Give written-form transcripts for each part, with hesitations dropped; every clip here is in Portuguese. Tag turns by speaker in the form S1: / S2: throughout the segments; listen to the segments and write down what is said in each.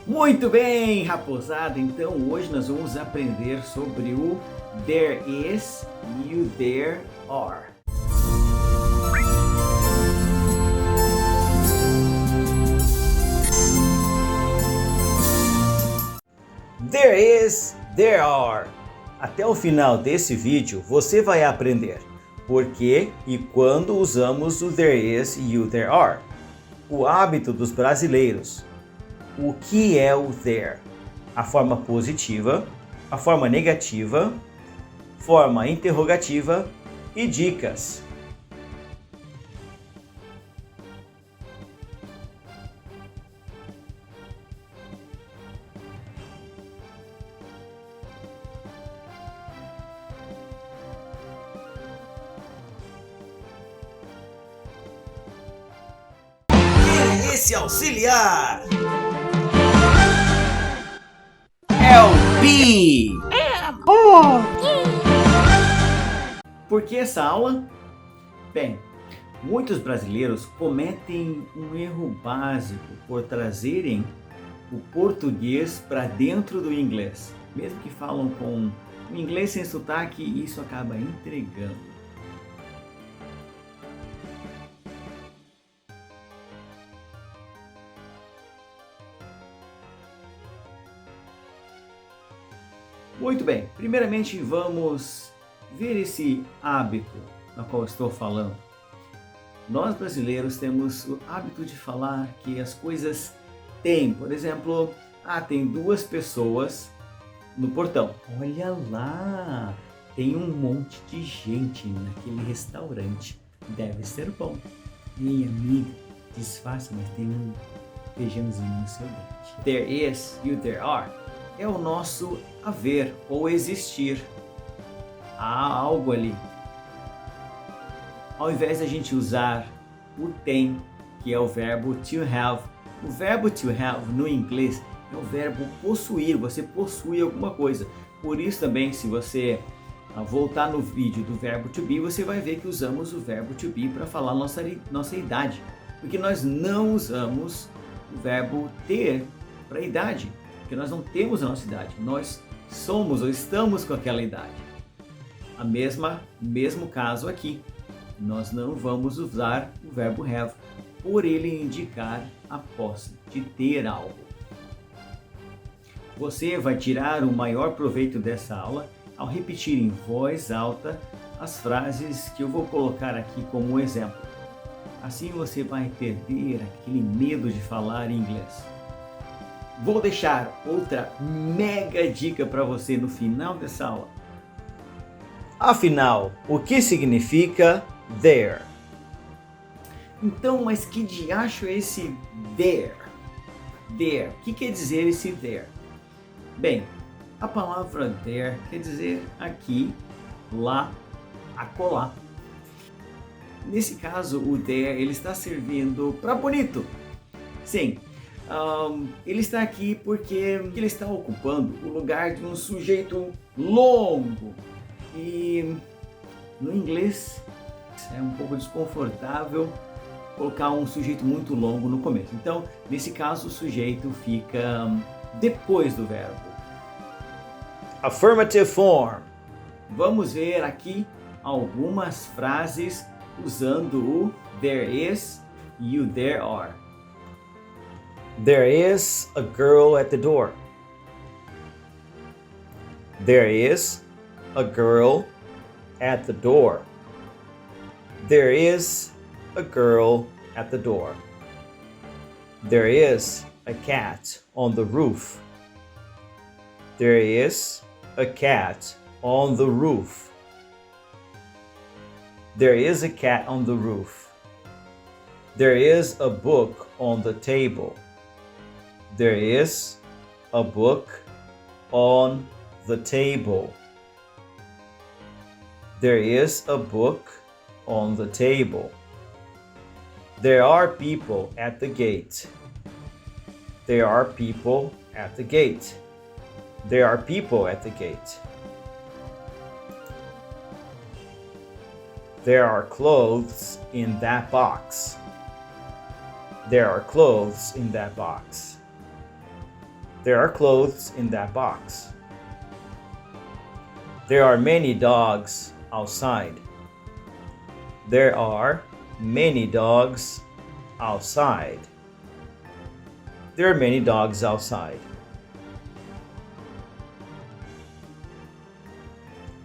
S1: Muito bem, raposada. Então hoje nós vamos aprender sobre o there is e o there are. There is, there are. Até o final desse vídeo você vai aprender por que e quando usamos o there is e o there are. O hábito dos brasileiros. O que é o there? A forma positiva, a forma negativa, forma interrogativa e dicas. Esse auxiliar é o P. Por que essa aula? Bem, muitos brasileiros cometem um erro básico por trazerem o português para dentro do inglês. Mesmo que falam com o inglês sem sotaque, isso acaba entregando. Muito bem, primeiramente vamos ver esse hábito na qual estou falando. Nós brasileiros temos o hábito de falar que as coisas têm, por exemplo, tem duas pessoas no portão. Olha lá, tem um monte de gente naquele restaurante, deve ser bom. Minha amiga, disfarça, mas tem um feijãozinho no seu dente. There is e o there are é o nosso haver ou existir. Há algo ali. Ao invés de a gente usar o tem, que é o verbo to have, o verbo to have no inglês é o verbo possuir, você possui alguma coisa. Por isso também, se você voltar no vídeo do verbo to be, você vai ver que usamos o verbo to be para falar nossa idade. Porque nós não usamos o verbo ter para idade. Porque nós não temos a nossa idade, nós somos ou estamos com aquela idade. Mesmo caso aqui, nós não vamos usar o verbo have, por ele indicar a posse de ter algo. Você vai tirar o maior proveito dessa aula ao repetir em voz alta as frases que eu vou colocar aqui como exemplo. Assim você vai perder aquele medo de falar inglês. Vou deixar outra mega dica para você no final dessa aula. Afinal, o que significa there? Então, mas que diacho é esse there? There, o que quer dizer esse there? Bem, a palavra there quer dizer aqui, lá, acolá. Nesse caso, o there ele está servindo para bonito. Sim. Ele está aqui porque ele está ocupando o lugar de um sujeito longo. E no inglês é um pouco desconfortável colocar um sujeito muito longo no começo. Então, nesse caso, o sujeito fica depois do verbo. Affirmative form. Vamos ver aqui algumas frases usando o there is e o there are. There is a girl at the door. There is a girl at the door. There is a girl at the door. There is a cat on the roof. There is a cat on the roof. There is a cat on the roof. There is a book on the table. There is a book on the table. There is a book on the table. There are people at the gate. There are people at the gate. There are people at the gate. There are clothes in that box. There are clothes in that box. There are clothes in that box. There are many dogs outside. There are many dogs outside. There are many dogs outside.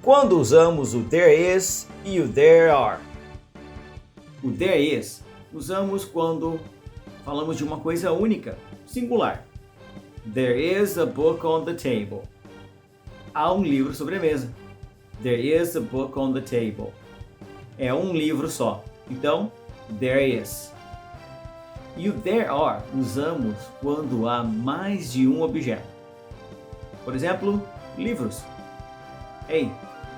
S1: Quando usamos o there is e o there are? O there is usamos quando falamos de uma coisa única, singular. There is a book on the table. Há um livro sobre a mesa. There is a book on the table. É um livro só. Então, there is. E o there are usamos quando há mais de um objeto. Por exemplo, livros. Hey,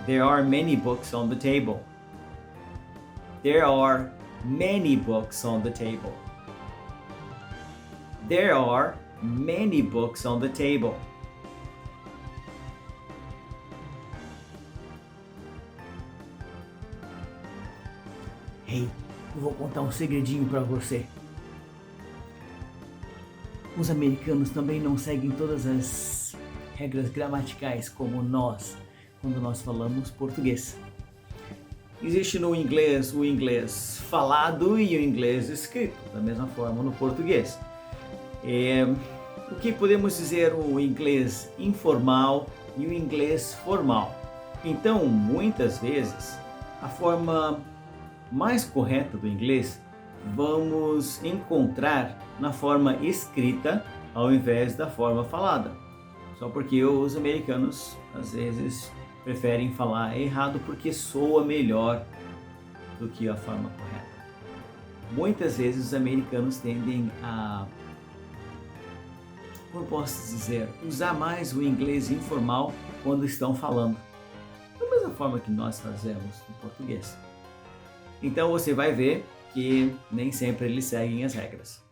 S1: there are many books on the table. There are many books on the table. There are many books on the table. Hey, eu vou contar um segredinho para você. Os americanos também não seguem todas as regras gramaticais como nós, quando nós falamos português. Existe no inglês o inglês falado e o inglês escrito, da mesma forma no português. O que podemos dizer o inglês informal e o inglês formal? Então, muitas vezes, a forma mais correta do inglês vamos encontrar na forma escrita ao invés da forma falada. Só porque os americanos às vezes preferem falar errado porque soa melhor do que a forma correta. Muitas vezes os americanos tendem a, como posso dizer, usar mais o inglês informal quando estão falando, da mesma forma que nós fazemos no português. Então você vai ver que nem sempre eles seguem as regras.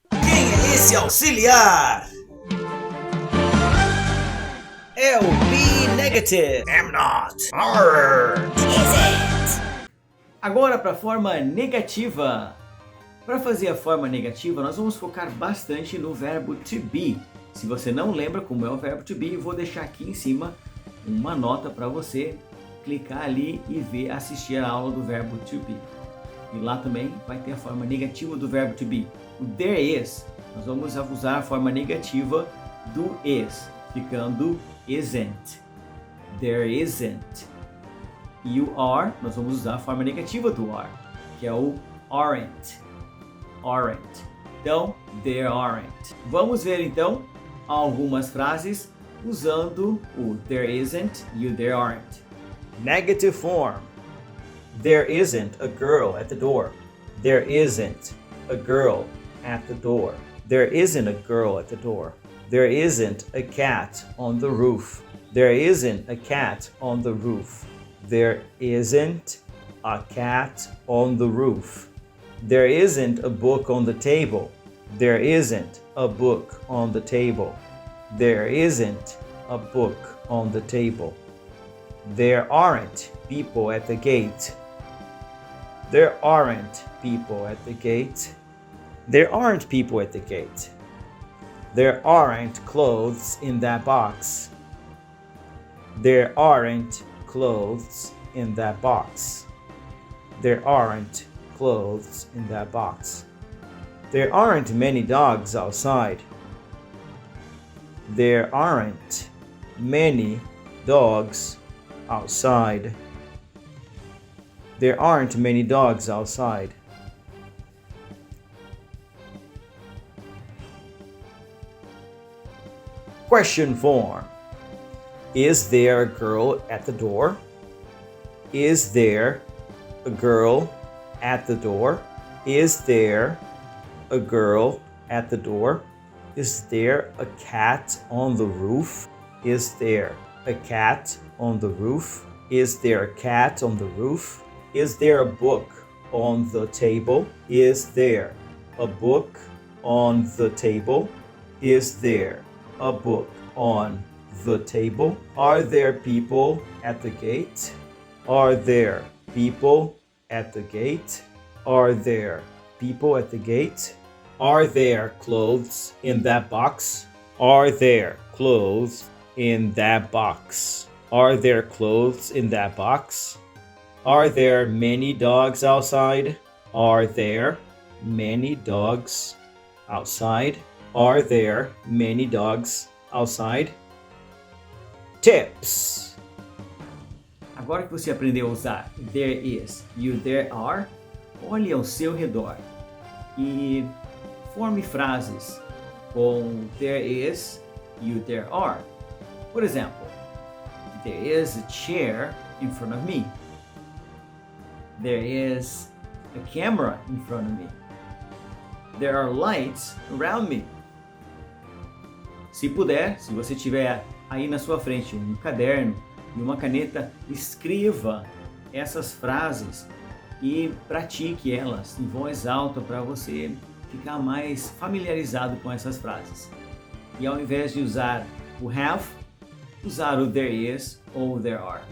S1: Quem é esse auxiliar? É o be negative. I'm not. Is it? Agora para a forma negativa. Para fazer a forma negativa, nós vamos focar bastante no verbo to be. Se você não lembra como é o verbo to be, eu vou deixar aqui em cima uma nota para você clicar ali e ver, assistir a aula do verbo to be. E lá também vai ter a forma negativa do verbo to be. O there is, nós vamos usar a forma negativa do is, ficando isn't. There isn't. E o are, nós vamos usar a forma negativa do are, que é o aren't. Aren't. Então, there aren't. Vamos ver então algumas frases usando o there isn't e o there aren't. Negative form. There isn't a girl at the door. There isn't a girl at the door. There isn't a girl at the door. There isn't a cat on the roof. There isn't a cat on the roof. There isn't a cat on the roof. There isn't a book on the table. There isn't a book on the table. There isn't a book on the table. There aren't people at the gate. There aren't people at the gate. There aren't people at the gate. There aren't clothes in that box. There aren't clothes in that box. There aren't clothes in that box. There aren't many dogs outside. There aren't many dogs outside. There aren't many dogs outside. Question form. Is there a girl at the door? Is there a girl at the door? Is there a girl at the door? Is there a cat on the roof? Is there a cat on the roof? Is there a cat on the roof? Is there a book on the table? Is there a book on the table? Is there a book on the table? Are there people at the gate? Are there people at the gate? Are there people at the gate? Are there clothes in that box? Are there clothes in that box? Are there clothes in that box? Are there many dogs outside? Are there many dogs outside? Are there many dogs outside? Tips. Agora que você aprendeu a usar there is e o there are, olhe ao seu redor e forme frases com there is e o there are. Por exemplo, there is a chair in front of me. There is a camera in front of me. There are lights around me. Se puder, se você tiver aí na sua frente um caderno e uma caneta, escreva essas frases e pratique elas em voz alta para você ficar mais familiarizado com essas frases. E ao invés de usar o have, usar o there is ou there are.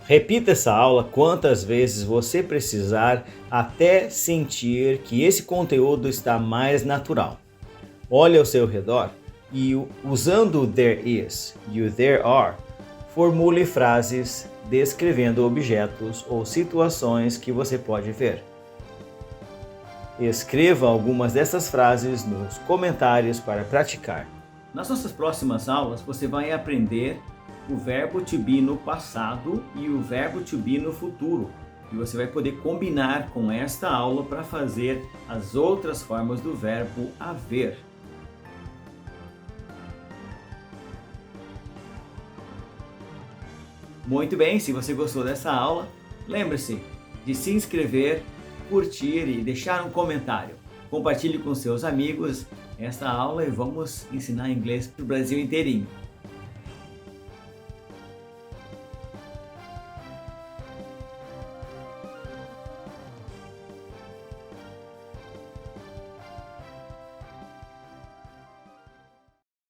S1: Repita essa aula quantas vezes você precisar até sentir que esse conteúdo está mais natural. Olhe ao seu redor e, usando o there is e o there are, formule frases descrevendo objetos ou situações que você pode ver. Escreva algumas dessas frases nos comentários para praticar. Nas nossas próximas aulas, você vai aprender o verbo to be no passado e o verbo to be no futuro. E você vai poder combinar com esta aula para fazer as outras formas do verbo haver. Muito bem, se você gostou dessa aula, lembre-se de se inscrever, curtir e deixar um comentário. Compartilhe com seus amigos esta aula e vamos ensinar inglês para o Brasil inteirinho.